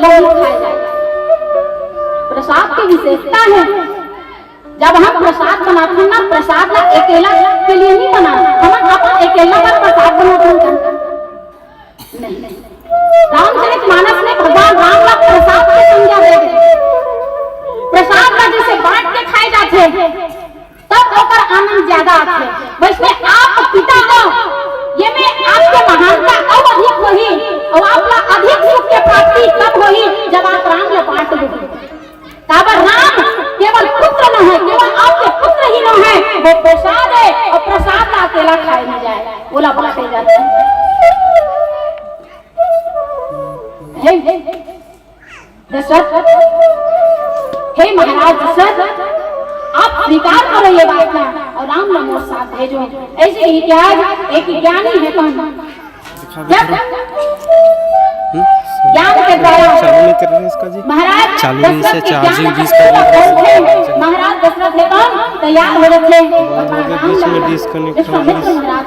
केवल ही खाया जाए। प्रसाद की विशेषता है, जब हम प्रसाद बनाते हैं ना, प्रसाद ना अकेला के लिए नहीं बना, हम अपन अकेला का प्रसाद बनाते हैं नहीं। रामचरितमानस में भगवान राम का प्रसाद की संज्ञा दे दी। प्रसाद का जैसे बांट के खाए जाते तब होकर आनंद ज्यादा आते, वैसे आप पिता हो ये में आपके महानता अब अधिक होही और आपला अधिक सुख के प्राप्ति तब होही जब आप राम ले बांट दोगे। काबर राम केवल पुत्र न है, केवल आपके पुत्र ही न है, वो प्रसाद है और प्रसाद का अकेला खाए नहीं जाए, बोला बांटे जाते हैं। दशरथ, हे महाराज दशरथ, आप स्वीकार करो ये बात ना और राम नाम और साथ भेजो। ऐसे ही इतिहास एक ज्ञानी है कौन, ज्ञान के द्वारा महाराज दशरथ के ज्ञान महाराज दशरथ है कौन तैयार हो रहे महाराज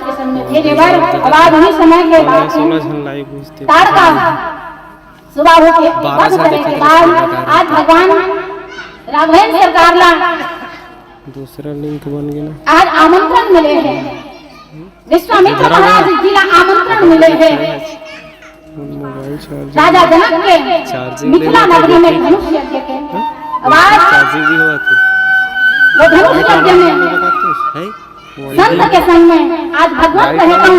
के सामने भेजे बार आवाज उन्हीं समय के बाद तारका सुबह होके आज भगवान राघवेंद्र सरकार ला दूसरा लिंक बन गया ना। आज आमंत्रण मिले हैं, विश्वामित्र महाराज जी ला आमंत्रण मिले हैं। राजा जनक के मिथिला नगरी में धनुष यज्ञ के आवाज वो धनुष यज्ञ में संत के संग में आज भगवान कहता हूँ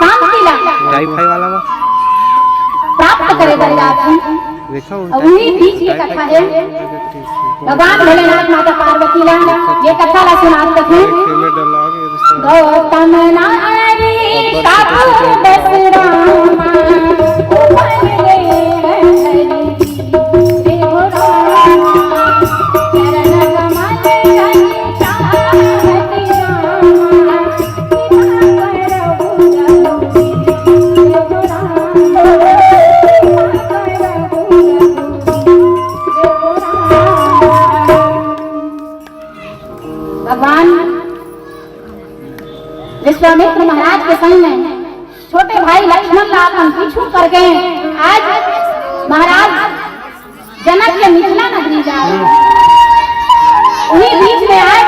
शांति ला वाईफाई वाला प्राप्त करे दरगाह देखा उन्हीं बीच की कथा है। भगवान भोलेनाथ माता पार्वती ला ये कथा ला सुनाते थे। गौतम नारी ठाकुर दशरामा विश्वामित्र महाराज के संग में छोटे भाई लक्ष्मण ला अपन पीछू कर गए। आज महाराज जनक के मिथिला नगरी जा रहे, उन्हीं बीच में आए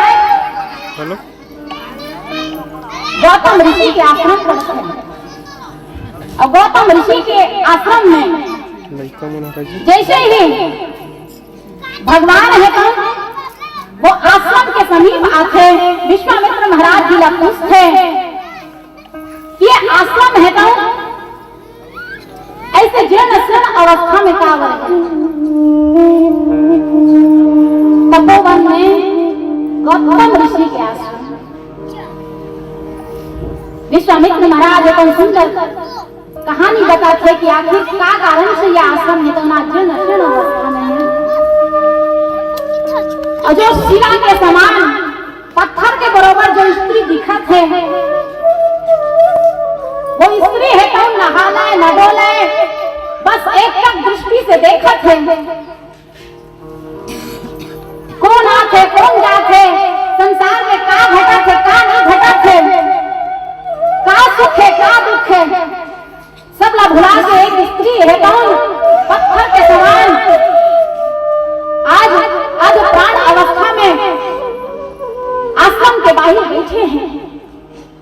गौतम ऋषि के आश्रम पर और गौतम ऋषि के आश्रम में जैसे ही भगवान है तो वो आश्रम के समीप आते विश्वामित्र महाराज जी ला पूछते ये आश्रम है तो ऐसे जीर्ण शीर्ण अवस्था में का तपोवन में गौतम ऋषि के आश्रम विश्वामित्र महाराज एक सुंदर कहानी बताते कि आखिर क्या कारण से यह आश्रम है तो ना जीर्ण शीर्ण अवस्था में है और जो शिला के समान पत्थर के बराबर जो स्त्री दिखत है वो स्त्री है कौन नहाले न डोले बस एक टक दृष्टि से देखत है कौन आते कौन जाते संसार में का घटत है का नहीं घटत है का सुख है का दुख है सब ला भुला के एक स्त्री है कौन पत्थर के समान आज प्राण अवस्था में आश्रम के बाहर बैठे हैं,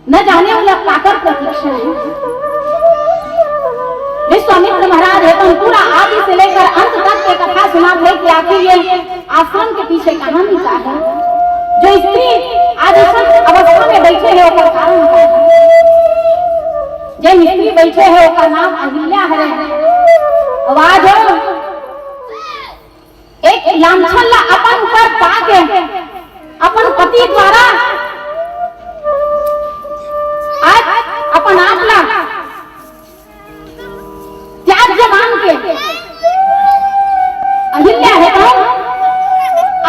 न जाने वाला काकर प्रतीक्षा है। विश्वामित्र महाराज है तो पूरा आदि से लेकर अंत तक की कथा सुना थे कि आखिर ये आश्रम के पीछे कहानी क्या है। जो स्त्री आज इस अवस्था में बैठे है उसका कारण क्या है। जो स्त्री बैठे है उसका नाम अहिल्या है। आवाज एक लांछन ला अपन ऊपर पाके अपन पति द्वारा आज अपन आप ला त्याज्य मान के अहिल्या है तो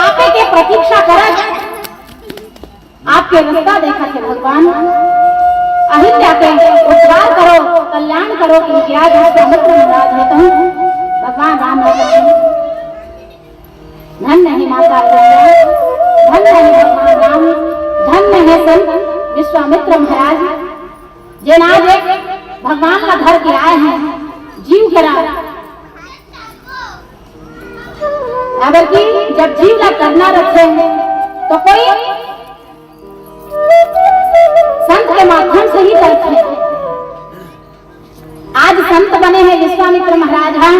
आपे के प्रतीक्षा कर आपके रास्ता देखा थे भगवान अहिल्या के उद्धार करो कल्याण करो कि आज विश्वामित्र महाराज है तो भगवान राम धन्य है माता धन्य है भगवान राम धन्य है संत विश्वामित्र महाराज जिन आज भगवान का घर के आए हैं जीव करा अगर कि जब जीव ला करना रखे तो कोई संत के माध्यम से ही करते हैं। आज संत बने हैं विश्वामित्र महाराज हैं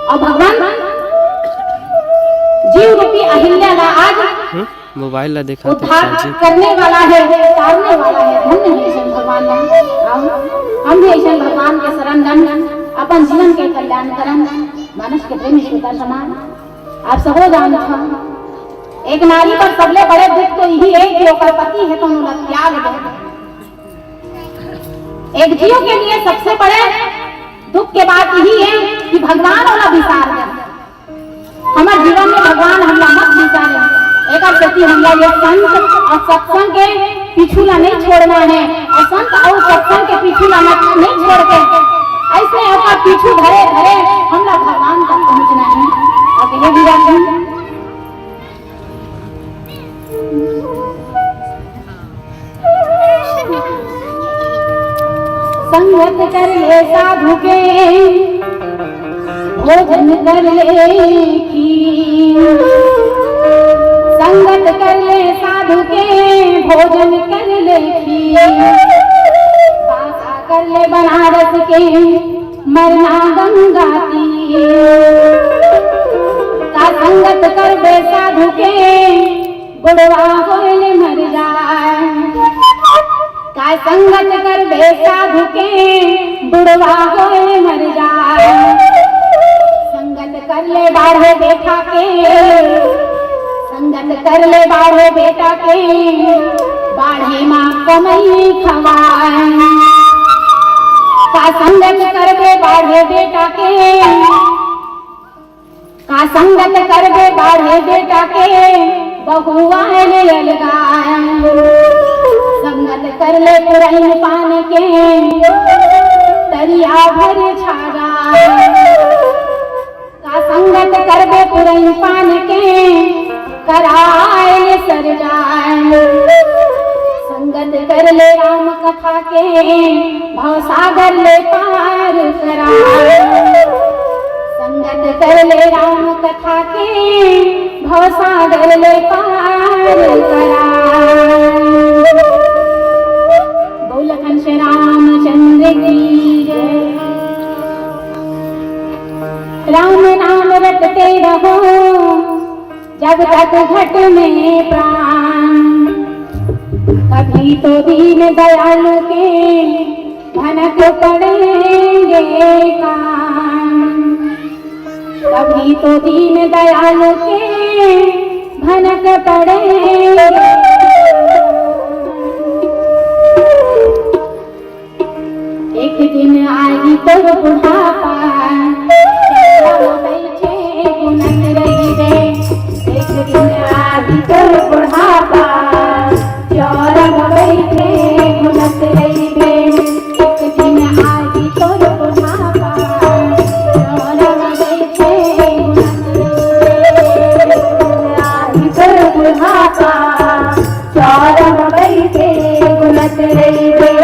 और भगवान जीव रूपी अहिल्या ला आज मोबाइल ला देखा उद्धार करने वाला है, उतारने वाला है। धन्य है ऐसे भगवान हम भी ऐसे भगवान के शरण गण अपन जीवन के कल्याण करन मानस के प्रेम श्रोता समान आप सब जानत हो। एक नारी पर सबले बड़े दुख तो यही है कि ओकर पति है तो उनका त्याग दे। एक जीव के लिए सबसे बड़े दुख के बात यही है कि भगवान वाला विचार दे। हमारे जीवन में भगवान हमला मत विचारे। एक प्रति हमला ये संत और सत्संग के पिछुला नहीं छोड़ना है और संत और सत्संग के पिछुला नहीं छोड़ के ऐसे आपका पीछू धरे धरे हमला भगवान तक पहुंचना है। आगे भी राखी संगत कर ले साधु के भोजन कर ले की, संगत कर ले साधु के भोजन कर ले की, बासा कर ले बनारस के मरना गंगा तीर, का संगत कर बे साधु के बुढ़वा होले मर जाए, का संगत कर बे साधु के बुढ़वा होले मर जाए, संगत कर ले बाढ़े बेटा के, संगत कर ले बाढ़े बेटा के बाढ़े माँ कमई खवाए, का संगत कर बे बाढ़े बेटा के, का संगत कर बे बाढ़े बेटा के बहुआ ले अलगाए, संगत कर ले पुरैन पान के दरिया भर छागा, का संगत कर बे पुरैन पान के कराए सर जाए, संगत कर ले राम कथा के भवसागर ले पार कराए, संगत कर ले राम कथा के भवसागर ले पार कराए। बोल कंस रामचंद्र की जय। राम नाम रटते रहो जब तक घट में प्राण, कभी तो दीन दयालु के भनक पड़ेंगे कान, कभी तो दीन दयालु के भनक पड़ेंगे। एक दिन आएगी तो बुढ़ापा बैठे गुनत रही रे, एक दिन आएगी तो बुढ़ापा चौरब बैठे गुनत रही रे, एक दिन आएगी तो बुढ़ापा चौरब बैठे गुनत रही रे, आएगी तो बुढ़ापा चौरब बैठे गुनत रही रे।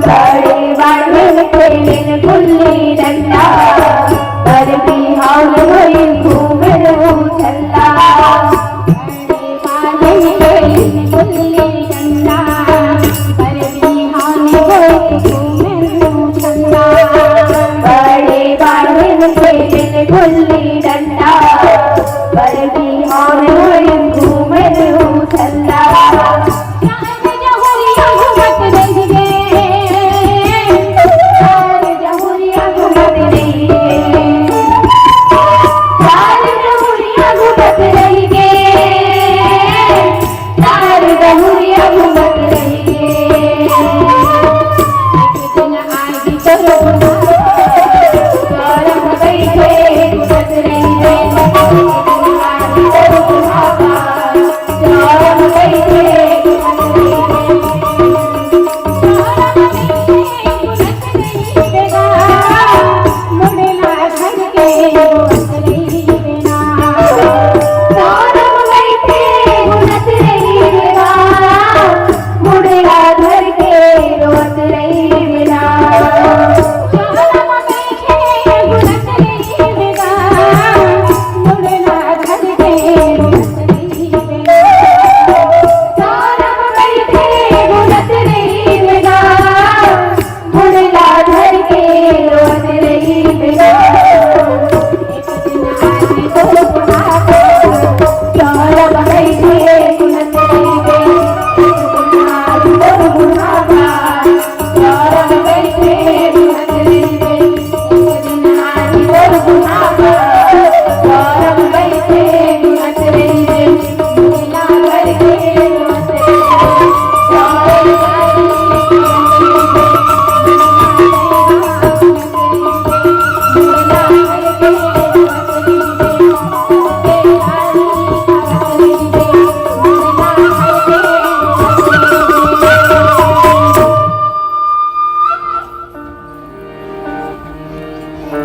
बड़े बाढ़ खेलन गुल्ली डंडा पर बिहान होई घूमन उछला बड़े बाढ़ खेलन गुल्ली डंडा पर बिहान होई घूमन उछला बड़े बाढ़ खेलन गुल्ली डंडा पर बिहान होई घूमन उछला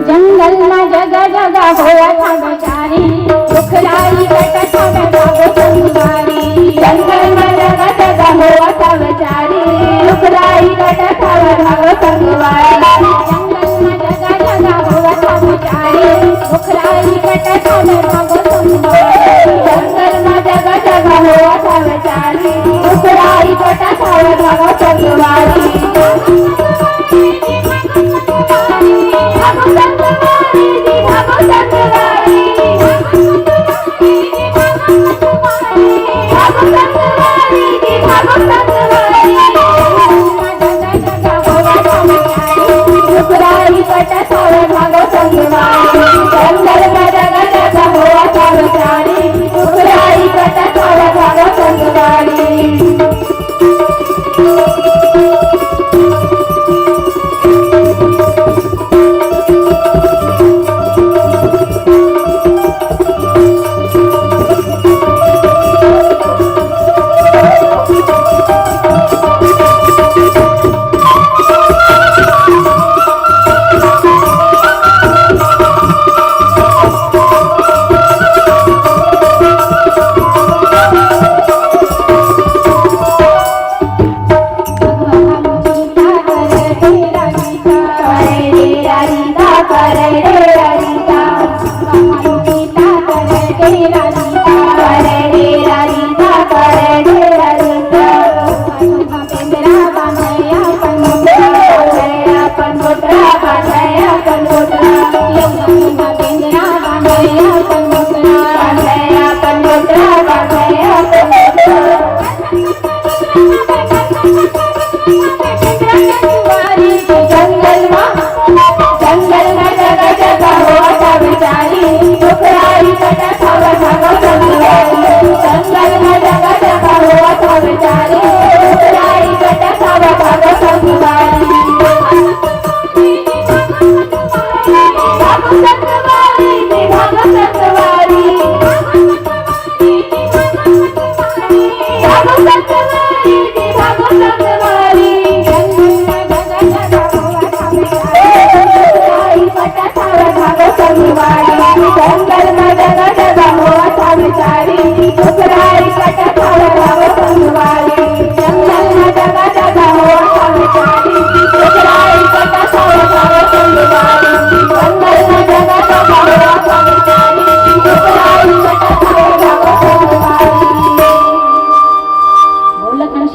जंगल में जगह जगह होया था बेचारी दुखलाई बेटा था भागो संगारी जंगल में जगह जगह होया था बेचारी दुखलाई बेटा था भागो संगवारी जंगल में जगह जगह होया था बेचारी दुखलाई बेटा था भागो संगवारी जंगल में जगह जगह होया था बेचारी दुखलाई बेटा था भागो संगवारी जंगल में जगह जगह हुआ था बेचारी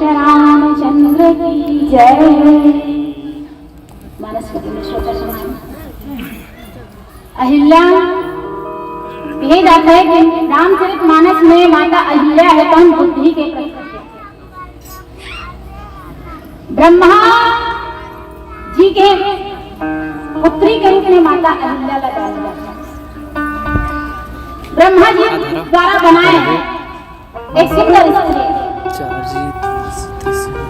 रामचंद्र की जय। मानस में सोचा समान अहिल्या यही जाता है कि रामचरितमानस में माता अहिल्या है तो हम बुद्धि के प्रतीक। ब्रह्मा जी के पुत्री के रूप में माता अहिल्या लगाया जाता है। ब्रह्मा जी द्वारा बनाए एक सुंदर स्त्री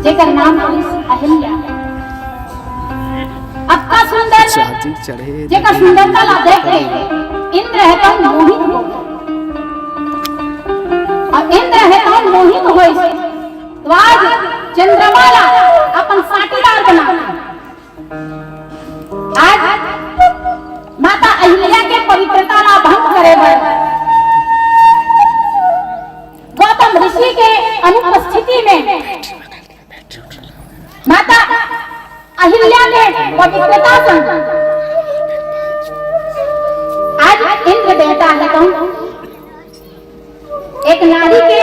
जेकर नाम अहिल्या। अत्ता सुंदर जेकर सुंदरता ला देख के इंद्र है तो मोहित हो और इंद्र है तो मोहित हो इसे तो आज चंद्रमा ला अपन साटीदार बना। आज माता अहिल्या के पवित्रता ला भंग करे बर गौतम ऋषि के अनुपस्थिति में माता अहिल्या के पवित्रता से आज इंद्र देवता है तो एक नारी के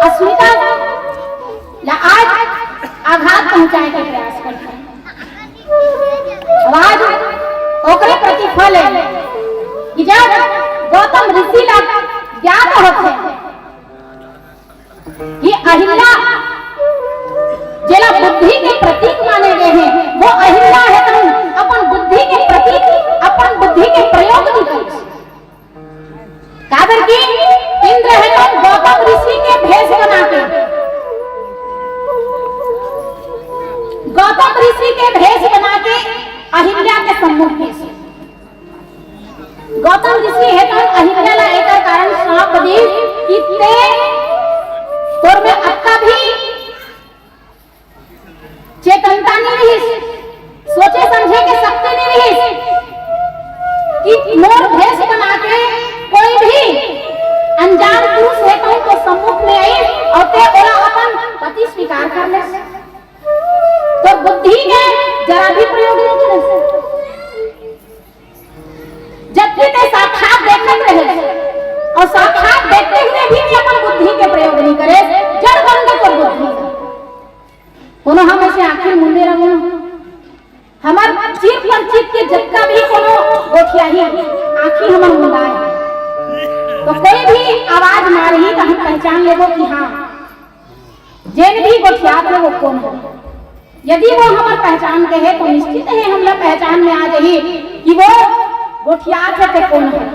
अस्मिता ला आज आघात पहुंचाए के प्रयास करते हैं। आज ओकरे प्रतिफल है कि जब गौतम ऋषि ला ज्ञात होते कि अहिल्या जेला बुद्धि के प्रतीक माने गए हैं वो अहिल्या है तो अपन बुद्धि के प्रतीक अपन बुद्धि के प्रयोग भी कर कादर की इंद्र है तो गौतम ऋषि के भेष बना के गौतम ऋषि के भेष बना के अहिल्या के सम्मुख में गौतम ऋषि है तो अहिल्या ला एक कारण श्राप दी कितने तोर में अक्का भी चेतनता नहीं रही सोचे समझे के शक्ति नहीं रही कि मोर भेष बना के कोई भी अनजान पुरुष है तो सम्मुख में आई और ते ओला अपन पति स्वीकार कर ले तो बुद्धि के जरा भी प्रयोग नहीं करे जबकि ते साक्षात देखत रहे और साक्षात देखते हुए भी अपन बुद्धि के प्रयोग नहीं करे जड़ बन के तो बुद्धि कोनो हम ऐसे आखिर मुंडे रहो हमार चित पर चित के जत्ता भी कोनो गोठिया ही आखिर हमर मुंडा है तो कोई भी आवाज मारही तो हम पहचान लेबो कि हाँ जेन भी गोठिया है वो कौन है। यदि वो हमार पहचान के है तो निश्चित है हमला पहचान में आ जाही कि वो गोठिया है तो कौन है।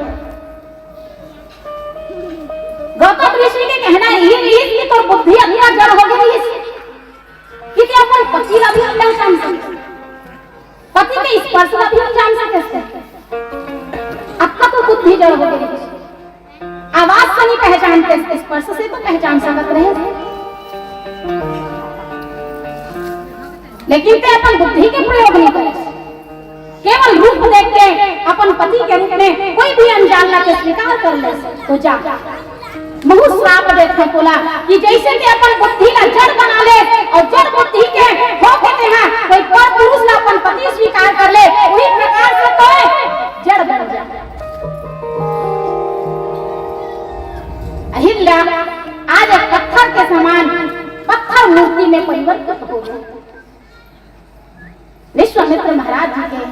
गौतम ऋषि के कहना ये कि तो बुद्धि अपना जड़ हो गई कि अपन पति ला भी पहचान सकते पति के स्पर्श ला भी जान सकते आपका तो बुद्धि जड़ हो गई आवाज से नहीं पहचानते स्पर्श से तो पहचान सकते रहे लेकिन ते अपन बुद्धि के प्रयोग नहीं करे केवल रूप देख के अपन पति के रूप में कोई भी अनजान ला के स्वीकार कर ले तो जा बहुत श्राप देखने को ला कि जैसे कि अपन बुद्धि ला जड़ बना ले और जड़ बुद्धि के हो कहते हैं कोई पर पुरुष ला अपन पति स्वीकार कर ले उसी प्रकार से तो जड़ बन जाए। अहिल्या आज एक पत्थर के समान पत्थर मूर्ति में परिवर्तित हो गई। विश्वामित्र महाराज जी के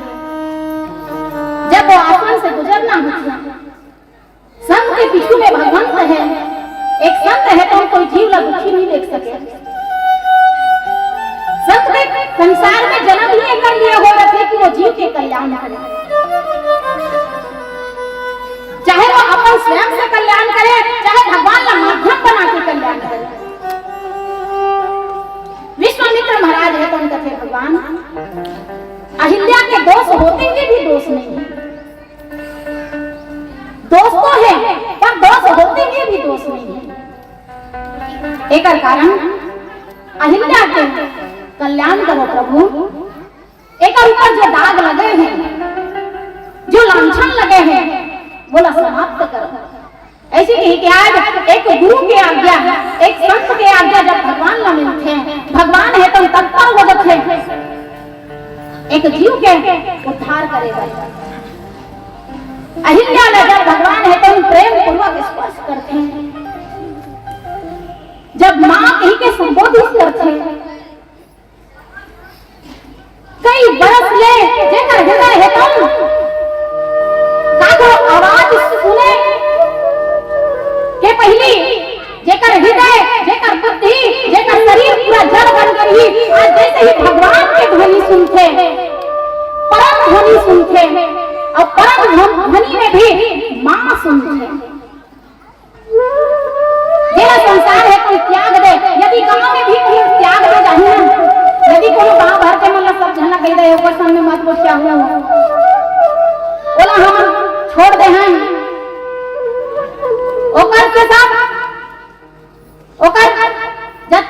जब वो आसन से गुजरना हुआ संत के पीछू में भगवंत है एक संत है तो कोई जीव ला दुखी नहीं देख सके। संत के संसार में जन्म ही कर लिए हो रहे थे कि वो जीव के कल्याण करे चाहे वो अपन स्वयं से कल्याण करे चाहे भगवान ला माध्यम बना के कल्याण करे। विश्वामित्र महाराज है तो उनका थे भगवान अहिल्या के दोष होते हुए भी दोष नहीं है दोष तो है पर दोष होते हुए भी दोष नहीं है। एक कारण अहिल्या के कल्याण करो प्रभु एक ऊपर जो दाग लगे हैं जो लांछन लगे हैं बोला समाप्त करो। ऐसे नहीं कि आज एक गुरु की आज्ञा एक संत की आज्ञा जब भगवान ला मिलते हैं भगवान है तो तत्पर हो जाते हैं एक जीव के उद्धार करेगा। अहिल्या जब भगवान है तो प्रेम पूर्वक स्पर्श करते हैं जब मां कहीं के संबोधित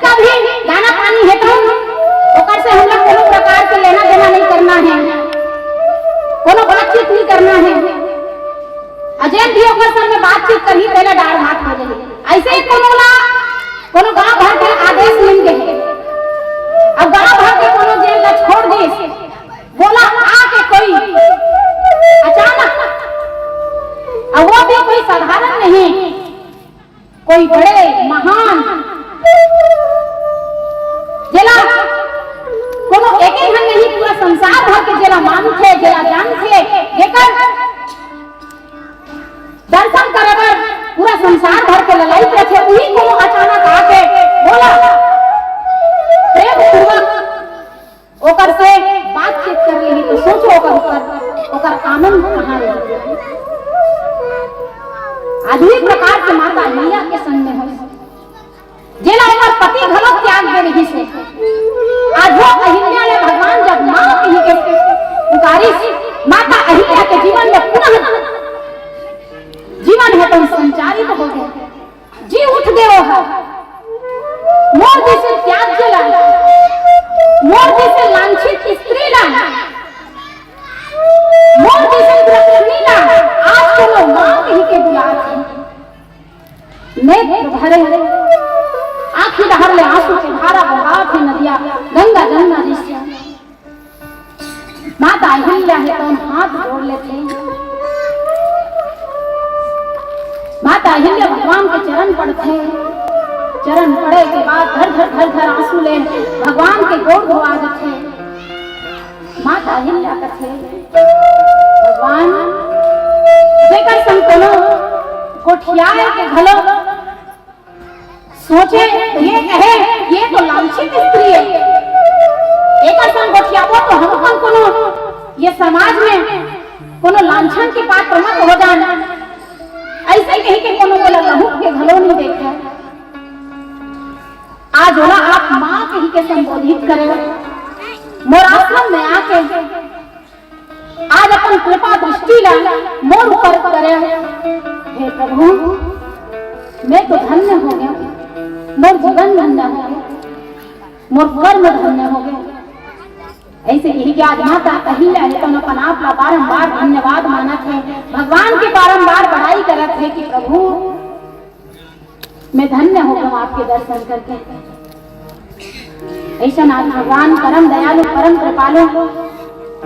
जिसका भी दाना पानी है तो ओकर से हम लोग कोनो प्रकार के लेना देना नहीं करना है, कोनो बातचीत नहीं करना है। अजय भी ओकर संग में बातचीत करी पहले डार भात हो जाए। ऐसे ही कोनो गांव भर के आदेश मिल गए। अब गांव भर के कोनो जेल ला छोड़ दे, बोला आके कोई अचानक, और वो भी कोई साधारण नहीं, कोई बड़े महान जेला कोनो एक ही घन नहीं, पूरा संसार भर के जेला मान थे, जेला जान थे, जेकर दर्शन करबर पूरा संसार भर के ललाई थे। वही कोनो अचानक आके बोला प्रेम पूर्वक ओकर से बातचीत कर रही, तो सोचो ओकर आनंद कहाँ रही। आधुनिक प्रकार से माता अहिल्या के संग में हो, जेला ओकर पति घलो त्याग दे रही से। आज वो अहिल्या ने भगवान जब मां कही के पुकारी, माता अहिल्या के जीवन में पुनः जीवन है तो संचारित हो गया, जी उठ गए हो। मोर जैसे त्याग जला, मोर जैसे लांछित स्त्री ला, मोर जैसे गृहिणी ला आज को लोग मां कही के बुलाते हैं। नेत्र भरे आंखें डहर ले आंसू के धारा बहात है नदिया गंगा गंगा जैसे। माता अहिल्या है तो हाथ जोड़ लेते। माता अहिल्या भगवान के चरण पड़ते, चरण पड़े के बाद धर आंसू ले भगवान के गोड़ धोआ जाते। माता अहिल्या कथे भगवान जेकर संग कोनो कोठियार के घलो सोचे ये कहे ये तो लांछित स्त्री है, एकर संग कोठियाबो तो हम कोनो ये समाज में कोनो लांछन के पात्र मत हो जाना। ऐसे कही के कोनो बोला लहू के घलो नहीं देखे। आज होला आप मां कही के संबोधित करे, मोर आश्रम में आके आज अपन कृपा दृष्टि ला मोर ऊपर करे। हे प्रभु मैं तो धन्य हो गया, मोर जीवन धन्य हो गया, मोर कर्म धन्य हो गया। ऐसे यही कि आज माता अहिल्या है तो अपन आप ला बारंबार धन्यवाद माना थे, भगवान की बारंबार बढ़ाई करत है कि प्रभु मैं धन्य हो गया आपके दर्शन करके। ऐसा आज भगवान परम दयालु परम कृपालु,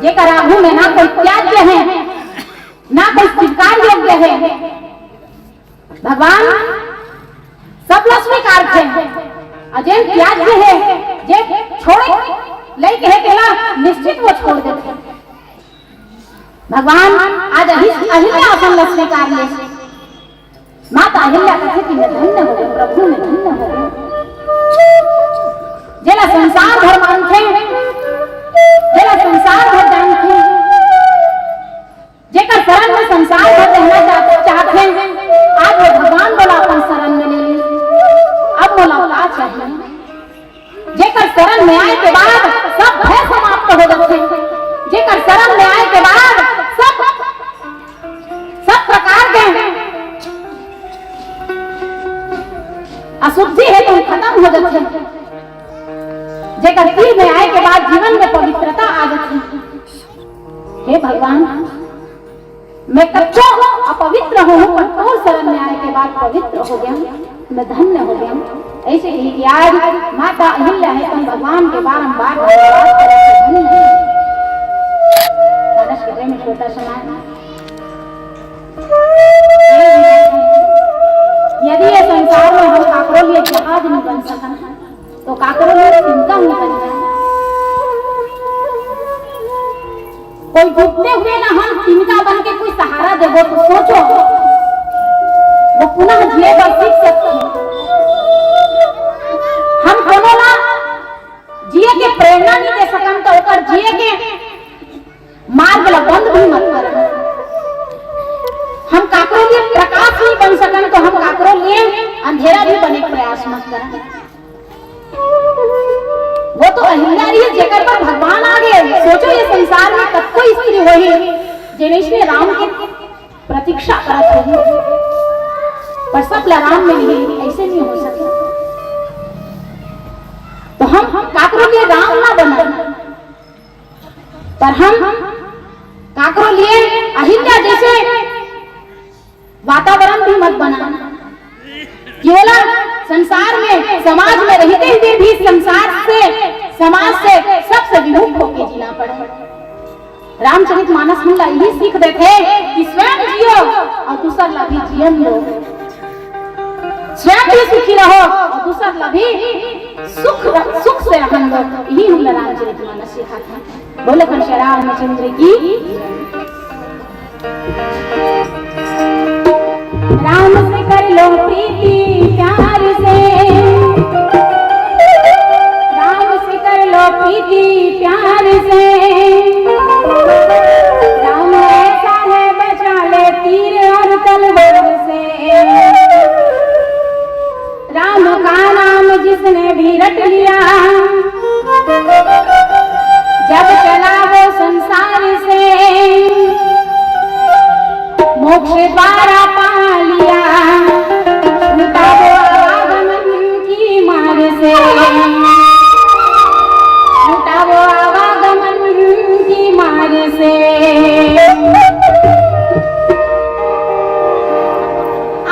जेकर आगू में ना कोई त्याज्य है ना कोई स्वीकार योग्य है, भगवान सब लोग स्वीकार थे। अजय त्याज्य है जे छोड़े लई कहे केला निश्चित वो छोड़ देते। भगवान आज अहिल्या अपन स्वीकार ले। माता अहिल्या कहे कि मैं धन्य हो गई, प्रभु मैं धन्य हो गई। जेला संसार भर मानते, जेला संसार भर जानते, जेकर शरण में संसार भर रहना चाहते हैं, आज वो भगवान बोला अपन शरण में ले ली। अब बोला क्या चाहिए, जेकर शरण में आए के बाद सब भय समाप्त हो जाते, जेकर शरण में आए के बाद सब प्रकार के अशुद्धि है तो खत्म हो जाते, जेकर तीर में आए के बाद जीवन में पवित्रता आ जाती। हे भगवान मैं कच्चो अपवित्र हूँ पर तो शरण में आए के बाद पवित्र हो गया, मैं धन्य हो गया। ऐसे ही आज माता अहिल्या है तो भगवान के बारंबार धन्यवाद करते हैं। मानस के में छोटा समाज यदि ये संसार में हम काकरों लिए जहाज नहीं बन सका तो काकरों लिए चिंता नहीं बन जाए। कोई डूबते हुए ना हम चिंता बन के कोई सहारा देवो तो सोचो वो पुनः जिए पर सीख सकते हैं। हम कोनो ना जिए के प्रेरणा नहीं दे सकन तो ओकर जिए के मार्ग ला बंद भी मत करो। हम काकरों लिए प्रकाश नहीं बन सकन तो हम काकरों लिए अंधेरा भी बने प्रयास मत करें। वो तो अहिल्या रही जेकर पर भगवान आ गए। सोचो ये संसार में कब कोई स्त्री होगी जिन्हें राम की प्रतीक्षा करत होगी पर सब राम में नहीं, ऐसे नहीं हो सके। हम काकरो लिए राम ना बना, पर हम काकरो लिए अहिल्या जैसे वातावरण भी मत बना। केवल संसार में समाज में रहते हुए भी समाज से सबसे विमुख होकर जीना पड़े। रामचरितमानस में यही सीख देते कि स्वयं जियो और दूसर ला भी जीवन दो, स्वयं भी सुखी रहो और दूसर ला भी सुख से रहन दो। यही हमला रामचरितमानस सिखाता है। बोले कौन श्री रामचंद्र की। राम से कर लो प्रीति प्यार से, राम से कर लो प्रीति प्यार से, राम ऐसा है बचा ले तीर और तलवार से। राम का नाम जिसने भी रट लिया, जब चला वो संसार से, मोक्ष द्वारा पा लिया, छूटा वो आवागमन की मार से, छूटा वो आवागमन की मार से।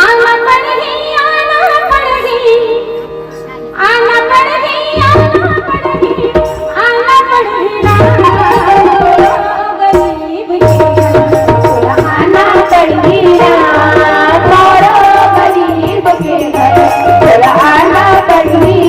आना पड़ेगी, आना पड़ेगी, आना पड़ेगी, आना पड़ेगी, आना पड़ेगी गरीब के घर, आना पड़ेगी गरीब के घर, आना पड़ेगी।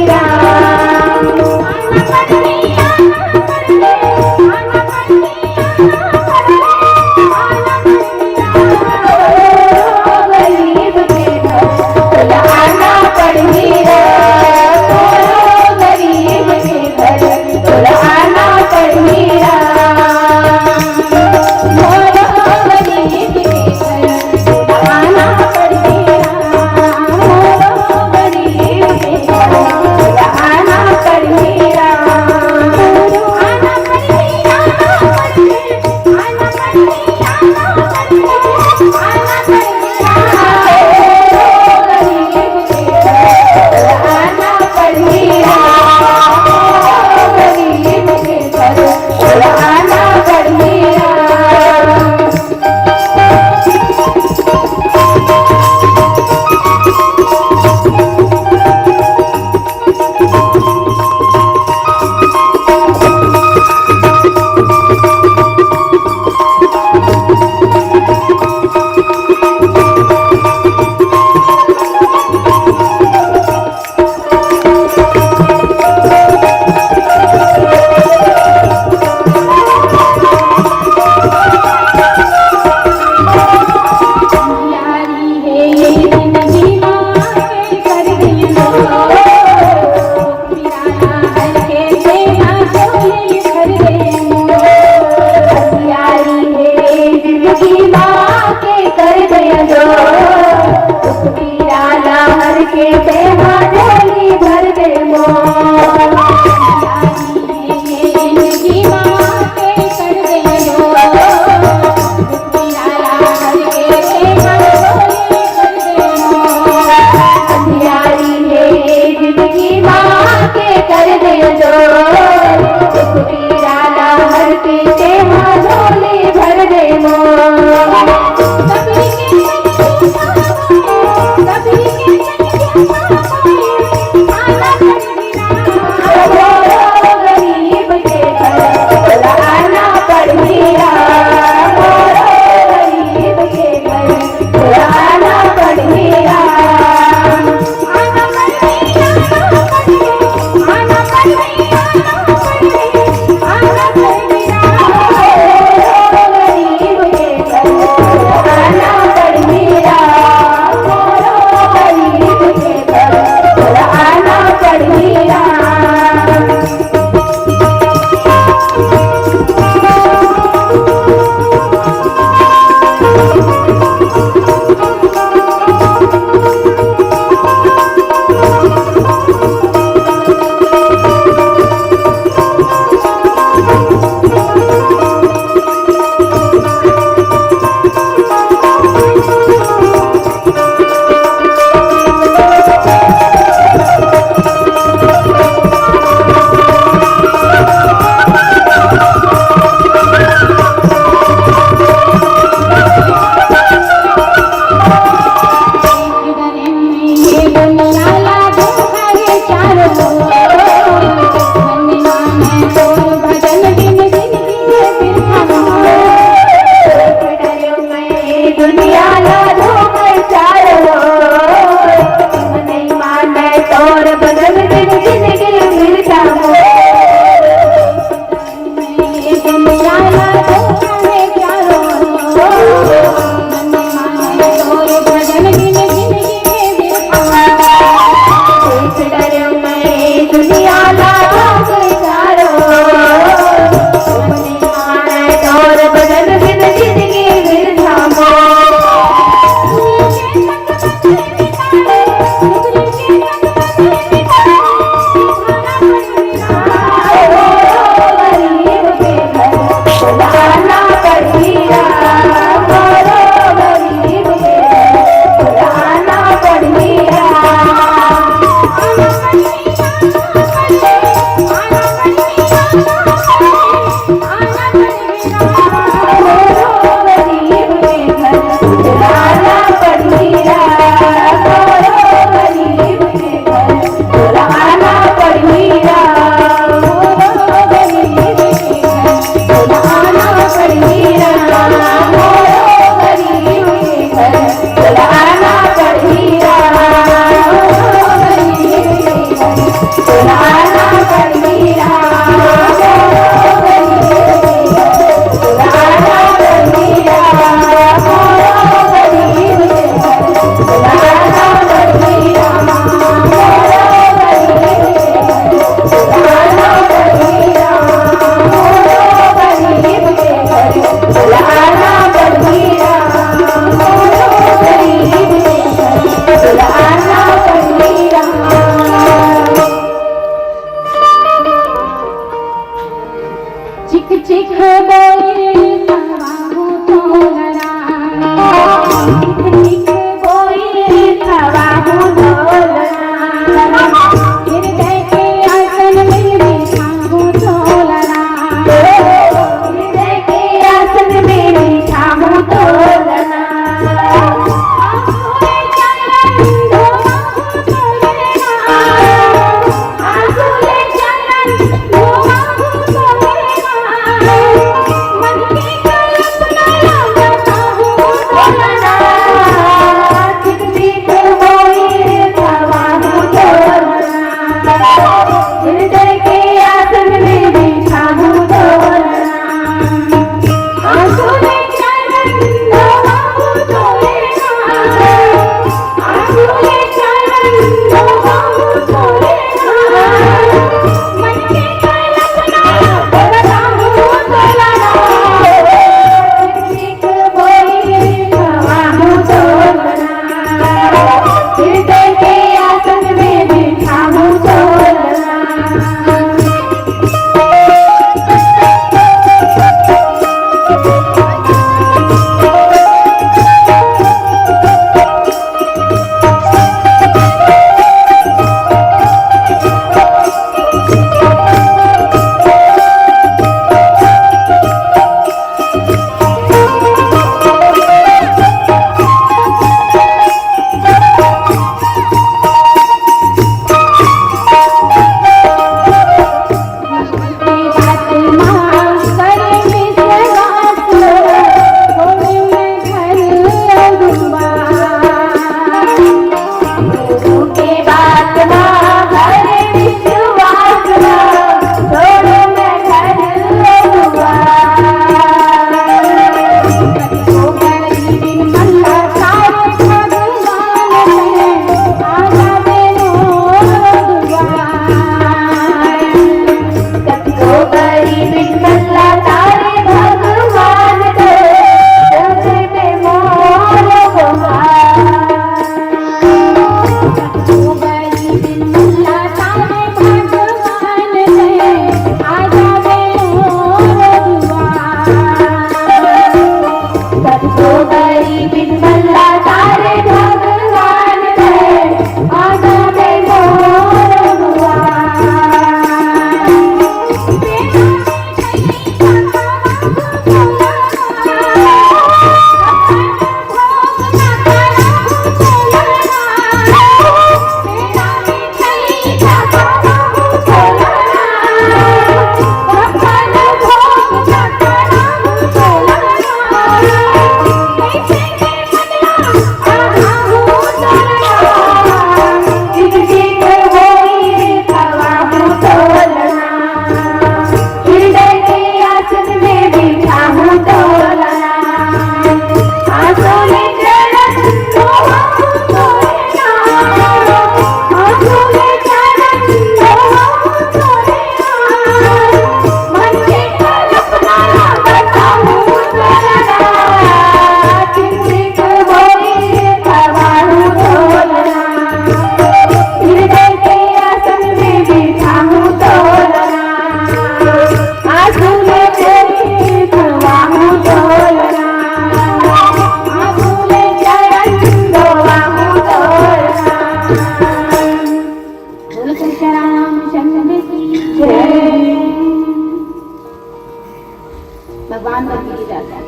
भगवान का तेरी रजा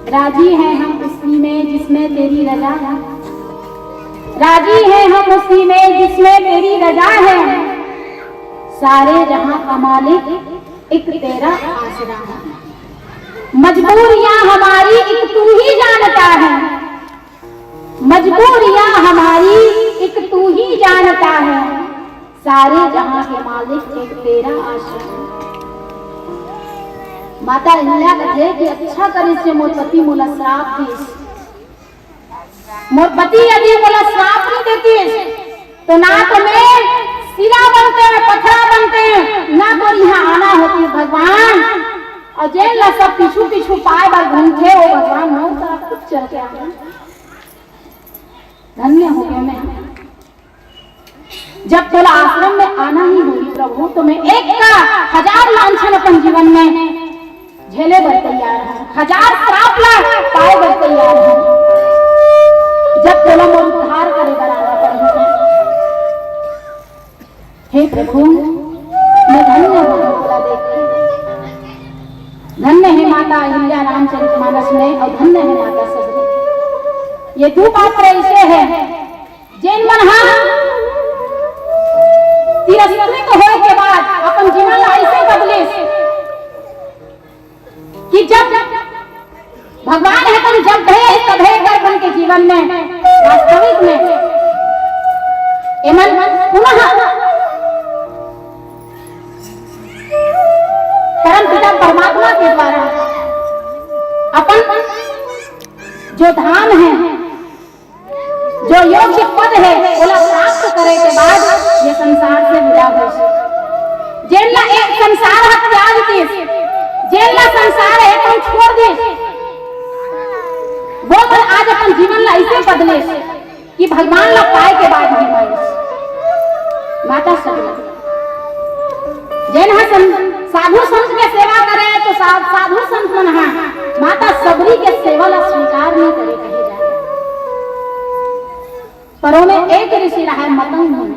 राजी है हम उसी में जिसमें तेरी रजा है, राजी है हम उसी में जिसमें तेरी रजा है। सारे जहां का मालिक एक तेरा आसरा है, मजबूरियां हमारी एक तू ही जानता है, मजबूरियां हमारी एक तू ही जानता है। सारे जहां के मालिक एक तेरा आश्रय। माता अहिल्या कहे कि अच्छा करे से मोर पति मोला श्राप दीस। मोर पति यदि मोला श्राप नहीं देती तो ना तो मैं सिरा बनते हैं, पत्थरा बनते हैं, ना तो यहाँ आना होती भगवान। और जेल ला सब पीछू पीछू पाए बार घूमते वो भगवान नौ तरफ कुछ चल के आए। धन्य हो गया मैं। जब तोला आश्रम में आना ही होगी प्रभु तो मैं एक का 1000 लांछन अपन जीवन में झेले बर तैयार हूँ, 1000 श्राप ला पाए बर तैयार हूँ। जब तोला मोर उद्धार करे बर आना पड़ेगा। हे प्रभु मैं धन्य हूँ तोला देख के। धन्य है माता अहिल्या रामचरितमानस में और धन्य है माता सबरी। ये दो पात्र ऐसे है जिन मन तिरस्कृत होने के बाद अपन जीवन ऐसे बदले कि जब भगवान है तुम जब भय तभे कर बन के जीवन में वास्तविक में एमन पुनः परम पिता परमात्मा के द्वारा अपन जो धाम है, जो योग्य पद है ओला प्राप्त करे के बाद ये संसार से विदा हो। जेला एक संसार हक त्याग दे, जेला संसार है तुम छोड़ दे, वो तो आज अपन जीवन ला ऐसे बदले कि भगवान ला पाए के बाद भी माता सबरी जैन साधु संत के सेवा करे तो साधु संत मन माता सबरी के सेवा ला स्वीकार नहीं करे कहे जाए। परों में एक ऋषि रहा है मतंग मुनि।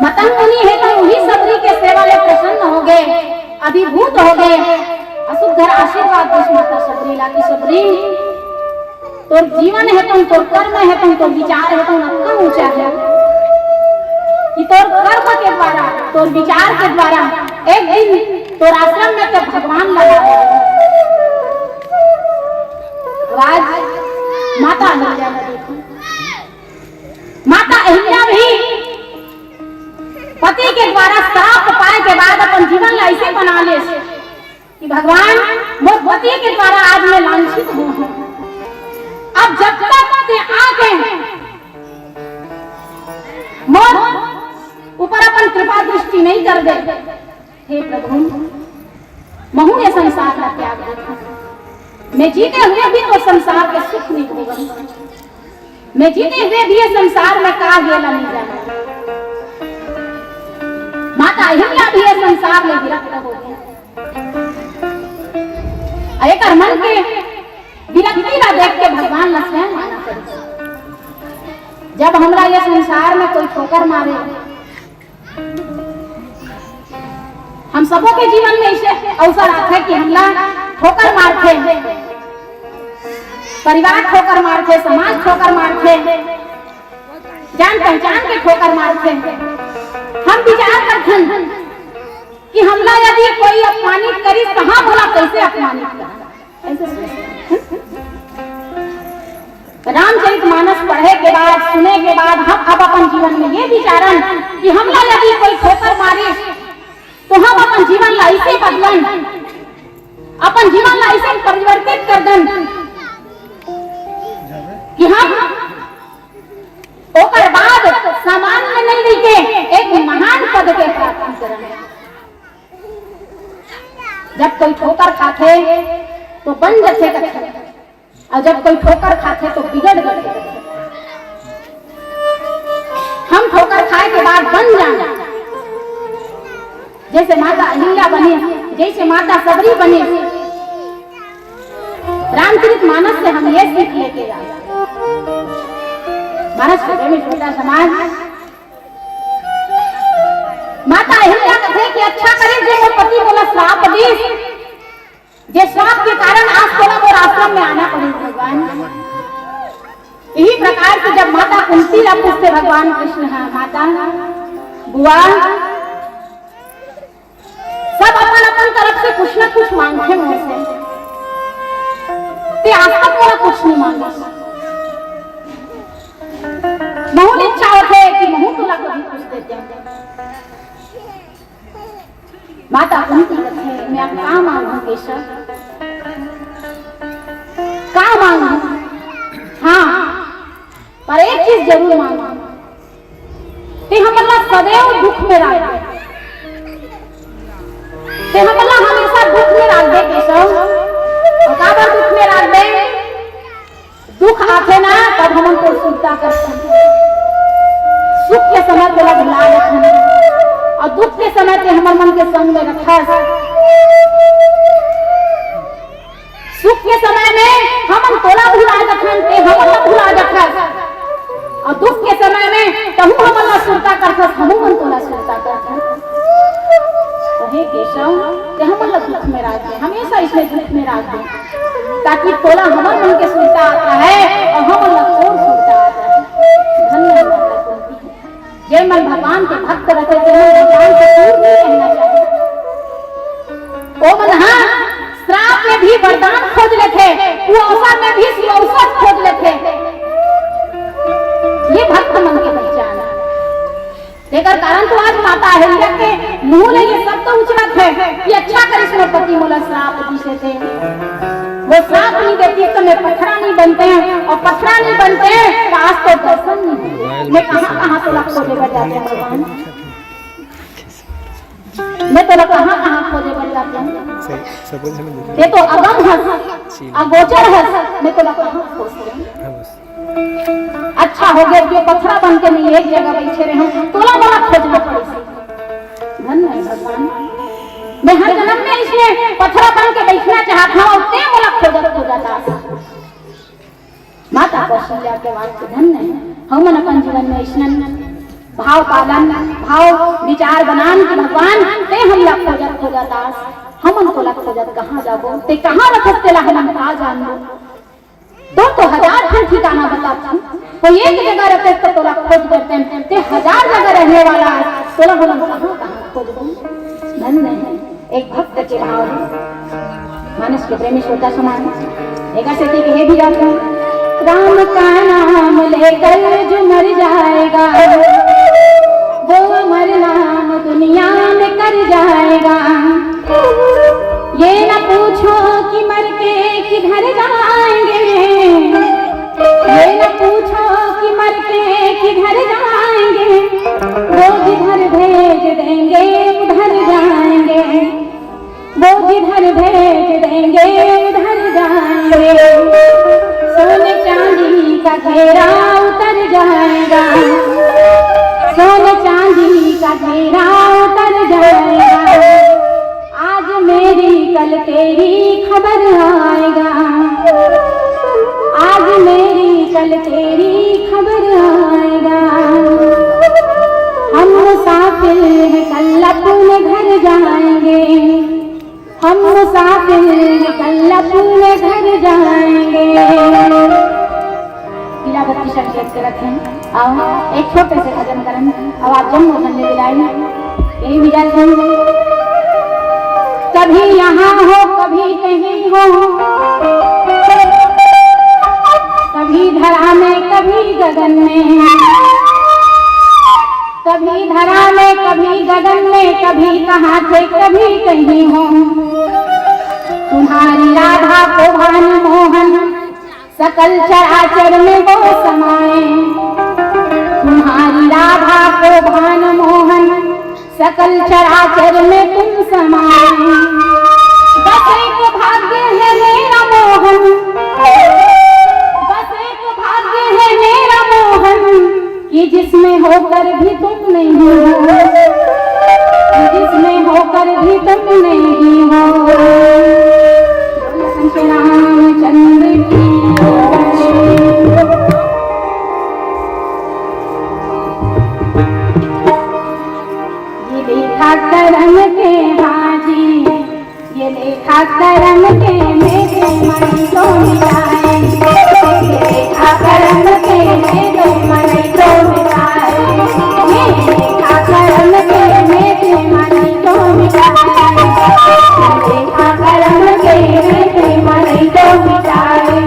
मतंग मुनि है तो वही सबरी के सेवा ले प्रसन्न हो गए, अभिभूत हो गए। असुधर आशीर्वाद देश माता सबरी ला की सबरी तोर जीवन है तुम, तोर कर्म है तुम, तोर विचार है तुम अक्का ऊंचा है कि तोर कर्म के द्वारा, तोर विचार के द्वारा एक दिन तोर आश्रम में तो भगवान लगा। आज माता अहिल्या ने देखो, माता अहिल्या भी पति के द्वारा श्राप पाए के बाद अपन जीवन ऐसे बना ले कि भगवान मोर पति के द्वारा आज मैं लांछित हूँ। अब जब तक ते आके मोर ऊपर अपन कृपा दृष्टि नहीं कर दे, हे प्रभु महू ने संसार का त्याग देखा। मैं जीते हुए भी तो संसार के सुख नहीं होगा, मैं जीते हुए भी संसार में कहा गेला नहीं जाना। माता अहिल्या भी संसार में विरक्त हो गई। एक मन के विरक्ति ना देख के भगवान न स्वयं आना पड़े। जब हमरा ये संसार में कोई ठोकर मारे, हम सबों के जीवन में ऐसे अवसर आते हैं कि हमला ठोकर मारते, परिवार ठोकर मारते, समाज ठोकर मारते, जान पहचान के ठोकर मारते। हम विचार करते हैं कि हमला यदि कोई अपमानित करी तो हम होला कैसे अपमानित करें, ऐसे सोचते। रामचरितमानस पढ़े के बाद, सुने के बाद हम अब अपन जीवन में ये विचारन कि हमला यदि कोई ठोकर मारे तो हम अपन जीवन ला ऐसे बदलन, अपन जीवन ला ऐसे परिवर्तित कर दन कि हम ओकर बाद सामान्य नहीं दिखे एक महान पद के प्राप्ति करें। जब कोई ठोकर खाते तो बन जाते कच्चे, और जब कोई ठोकर खाते तो बिगड़ गए। हम ठोकर खाए के बाद बन जाना, जैसे माता अहिल्या बने, जैसे माता सबरी बने। रामचरितमानस से हम ये सीख लेके जाए। मानस छोटे में छोटा समाज, माता अहिल्या कहे कि अच्छा करे जे मोर पति बोला श्राप दी, जे श्राप के कारण आज तोला मोर आश्रम में आना पड़ी भगवान। यही प्रकार से जब माता कुंती ला पूछते भगवान कृष्ण, माता बुआ सब अपन अपन तरफ से कुछ न कुछ मांगते मुझसे, ते आज तक मोला कुछ नहीं मांगा। महू इच्छा होते कि महू तोला कभी कुछ देते हैं। माता कुंती कहते हैं मैं अब क्या मांगू केशव, क्या मांगू? हाँ पर एक चीज जरूर मांगू कि हम अल्लाह सदैव दुख में रह दे, कि हम अल्लाह हमेशा दुख में रह दे केशव। और काबर दुख में रह दे? दुख आते ना तब हम उनको सुनता करते हैं, सुख के समय को भुला रखते हैं और दुख के समय से हमारे मन के संग में रखा। सुख के समय में हम तोला भुला रखें, हम भुला रखा और दुख के समय में कहूँ हम अल्लाह सुनता करता, हम मन तोला सुनता करता। कहे केशव कि हम अल्लाह दुख में रहते, हमेशा इसमें दुख में रहते, ताकि तोला हमारे मन के सुनता आता है और हम अल्लाह को सुनता आता है। धन्यवाद जय मन भगवान के भक्त रखे, भगवान से दूर नहीं रहना चाहिए। ओ मन हाँ श्राप में भी वरदान खोज लेते, कुअवसर में भी सुअवसर खोज लेते, ये भक्त मन के पहचान है। लेकर कारण तो आज माता अहिल्या के मुंह में ये सब तो उचलत है कि अच्छा करिश्मपति मोला श्राप दिसे थे, वो श्राप नहीं देती तो मैं पथरा नहीं बनते हैं और पथरा नहीं बनते हैं तो आज तो दर्शन नहीं होते। मैं कहाँ तो लग खोजे बच जाते हैं भगवान, मैं तो कहाँ खोजे बच जाते हैं। ये तो अगम है अगोचर है, मैं तो कहाँ खोजते हैं। अच्छा हो गया कि पथरा बन के नहीं एक जगह बैठे रहे हम, तोला बड़ा खोजना पड़े। धन्य है भगवान, मैं हर जन्म में इसमें पथरा बन के बैठना चाहता हूँ, उतने बोला खोजता। माता कौशल्या के वाक्य धन्य है, हम अपन जीवन में स्नान भाव पालन भाव विचार बनान कि भगवान ते हम लग खोजता, हम उनको लग खोजत कहाँ जाबो ते कहाँ रखत तेला हम कहाँ जान लो तो हजार फिर ठिकाना बताता तो एक जगह रहते तो तोला खोज करते हैं, ते हजार जगह रहने वाला है, तोला बोला कहाँ खोज दो। धन्य है एक भक्त के भाव मानस के प्रेमी श्रोता समान एक ऐसे कहे भी जाते हैं, राम का नाम लेकर जो मर जाएगा वो अमर नाम दुनिया में कर जाएगा। ये न पूछो कि मर के किधर जाएंगे, ये न पूछो कि मर के किधर जाएंगे, वो जिधर भेज देंगे उधर जाएंगे, वो जिधर भेज देंगे उधर जाएंगे। सोने चांदी का घेरा उतर जाएगा, सोने चांदी का घेरा उतर जाएगा, आज मेरी कल तेरी खबर आएगा, आज मेरी कल तेरी खबर आएगा। हम मुसाफिर हैं कल अपने घर जाएंगे, हम मुसाफिर हैं कल अपने घर जाएंगे। लीलावती संकेत के रखें, आओ एक छोटे से भजन करें, अब आप जन्म धन्य विदाई यही विजय। कभी यहाँ हो कभी कहीं हो, कभी धरा में कभी गगन में, कभी धरा में कभी गगन में, कभी कहाँ थे कभी कहीं हो। तुम्हारी राधा को भान मोहन सकल चराचर में वो समाए, तुम्हारी राधा को भान मोहन सकल चराचर में तुम समाए। बस एक भाग्य है मेरा मोहन, बस एक भाग्य है मेरा मोहन कि जिसमें होकर भी तुम नहीं हो, जिसमें होकर भी तुम नहीं हो। रामचंद्र की करम के हाजी, ये लेखा करम के मेरे मन को मिलाए, ये लेखा करम के मेरे मन को मिलाए, ये लेखा करम के मेरे मन को मिलाए, ये लेखा करम के मेरे मन को मिलाए।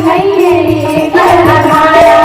नहीं है कर आधारा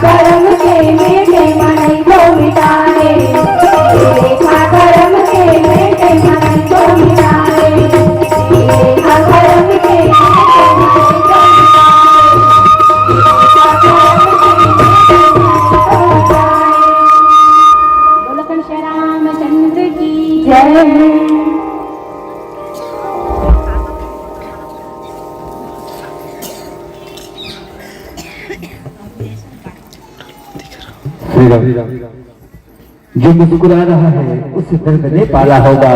करम के मेरे मन को मिटाए देखा करम के मेरे मन को मिटाए देखा करम के बोलो श्री रामचंद्र की जय। जो मुस्कुरा रहा है उसे दर्द ने पाला होगा,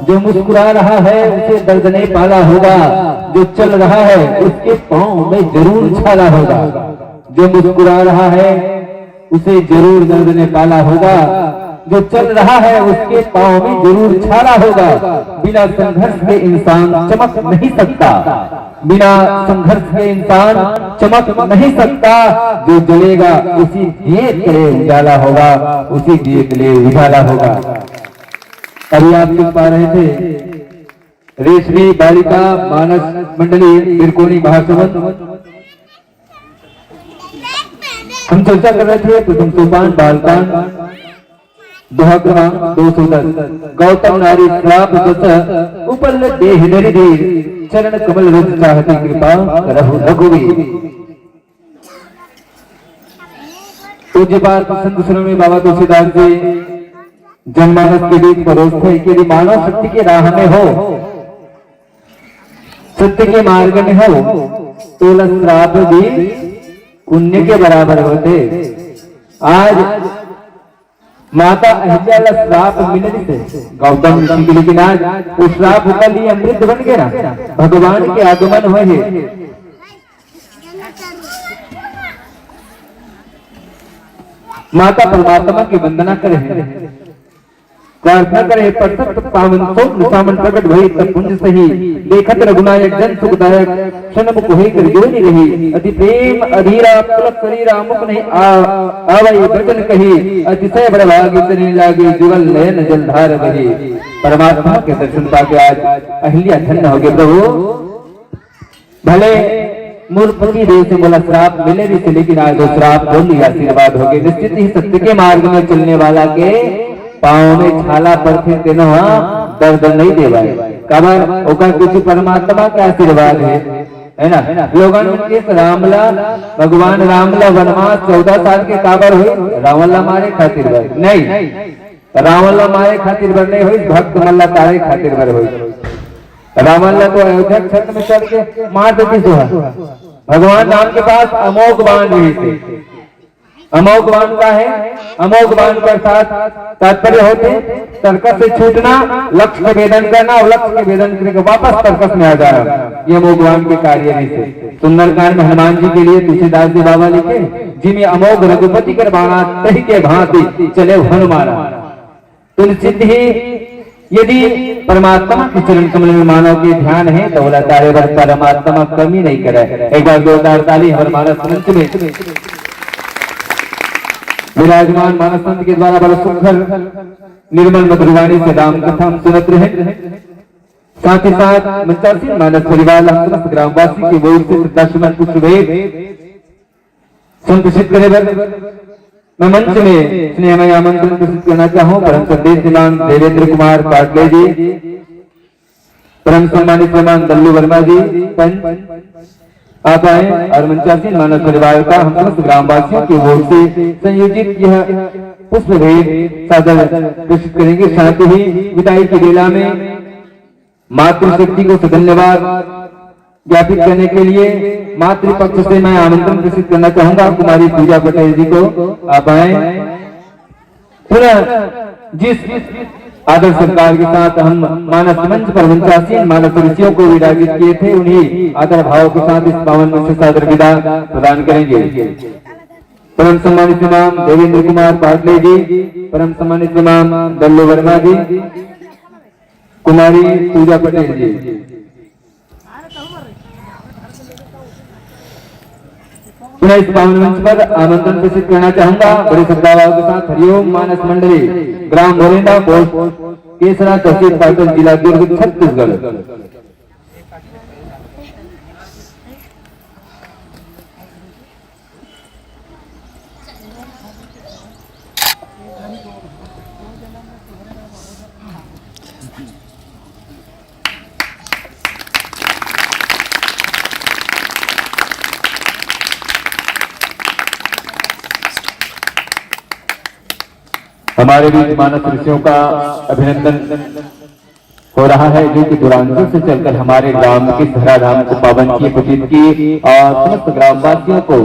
जो मुस्कुरा रहा है उसे दर्द ने पाला होगा, जो चल रहा है उसके पांव में जरूर छाला होगा। जो मुस्कुरा रहा है उसे जरूर दर्द ने पाला होगा, जो चल रहा है उसके पांव में जरूर छाला होगा। बिना संघर्ष के इंसान चमक नहीं सकता, बिना संघर्ष के इंसान चमक नहीं सकता। जो जलेगा उसी दिए के लिए उजाला होगा, उसी दिए के लिए उजाला होगा। अभी आप सुन पा रहे थे रेशमी बालिका मानस मंडली बिरकोनी महासमुंद। हम चर्चा कर रहे थे प्रथम सोपान बालकान दोहा क्रमांक 210 गौतम नारी श्राप दस उपल देह धीर चरण कमल रज चाहती कृपा करहु रघुवीर। पूज्य पार संत श्रोमणी बाबा तुलसीदास जी जनमानस के बीच परोस थे कि यदि मानव सत्य के राह में हो, सत्य के मार्ग में हो तो श्राप भी पुण्य के बराबर होते। आज माता अहिल्या श्राप मिलने से गौतम ऋषि के, लेकिन आज उस श्राप का लिए अमृत बन गया, भगवान के आगमन हुए हैं। माता परमात्मा की वंदना करे, प्रार्थना करे, परसत पावन सोम सामन प्रकट भई तब पुंज सही देखत रघुनायक जन सुखदायक क्षण मुख होई कर जोनी रही। अति प्रेम अधीरा पुलक शरीरा मुख नहीं आवई वचन कही, अतिशय बड़ भाग्य चली लागी जुगल नयन जलधार बही। परमात्मा के दर्शन पाके आज अहिल्या धन्य हो गए। प्रभु भले मूर्ति देव से बोला श्राप मिले भी थे, लेकिन आज वो श्राप बोली आशीर्वाद हो गए। निश्चित ही सत्य के मार्ग में चलने वाला के पाँव में छाला पड़ते तेनो दर्द नहीं देवाए काबर ओका कुछ परमात्मा का आशीर्वाद है ना। लोगन उनके रामला भगवान रामला वनवास 14 साल के काबर हुई, रावणला मारे खातिर बर नहीं, रावणला मारे खातिर बर नहीं हुई, भक्त मल्ला तारे खातिर बर हुई। रावणला तो अयोध्या क्षेत्र में चल के मार देती सुहा। भगवान राम के पास अमोघ बाण रही थे। अमोघ बाण का है, अमोघ बाण का साथ तात्पर्य होते सर्कस से छूटना, लक्ष्य के वेदन करना और लक्ष्य के वेदन करके वापस सर्कस में आ जाना, ये अमोघ बाण के कार्य नहीं थे। सुंदरकांड में हनुमान जी के लिए तुलसीदास जी बाबा लिखे, जिमे अमोघ रघुपति कर बाणा तही के भांति चले हनुमाना। तुलसी ही यदि परमात्मा के चरण कमल में मानव के ध्यान है तो बोला तारे पर परमात्मा कमी नहीं करे। एक बार 2 ताली हमारे मानस मंच में विराजमान मानस संत के द्वारा बड़ा सुंदर निर्मल मधुरवाणी से राम कथा हम सुनत रहे। साथ ही साथ मंचासी मानस परिवार समस्त ग्रामवासी के ओर से दशमन पुष्प भेद संप्रेषित करे। मैं मंच में स्नेहमय आमंत्रण प्रस्तुत करना चाहूँ परम संदेश श्रीमान देवेंद्र कुमार पाटले जी, परम सम्मानित श्रीमान दल्लू वर्मा जी पंच आप आए और मंचासीन मानस परिवार का हम समस्त ग्रामवासियों की ओर से संयोजित यह पुष्प भेद सादर प्रस्तुत करेंगे। साथ ही विदाई की बेला में मातृशक्ति को धन्यवाद ज्ञापित करने के लिए मातृपक्ष से मैं आमंत्रण प्रेषित करना चाहूंगा कुमारी पूजा पटेल जी को। आप आए। पुनः जिस आदर सत्कार के साथ हम मानस मंच पर मंचासीन मानस ऋषियों को विराजित किए थे, उन्हीं आदर भाव के साथ इस पावन मंच से सादर विदा प्रदान करेंगे। परम सम्मानित इमाम देवेंद्र कुमार पाटले जी, परम सम्मानित इमाम दल्लू वर्मा जी, कुमारी पूजा पटेल जी। पुनः इस पावन मंच पर आमंत्रण प्रेषित करना चाहूंगा बड़े श्रद्धाभाव के साथ हरिओम मानस मंडली ग्राम मोरेंडा पोस्ट केसरा तहसील पाटन जिला दुर्ग छत्तीसगढ़। हमारे बीच मानस ऋषियों का अभिनंदन हो रहा है, जो कि दूरांचल से चलकर हमारे ग्राम के धराधाम को पावन किए, प्रतीत किए और समस्त ग्रामवासियों को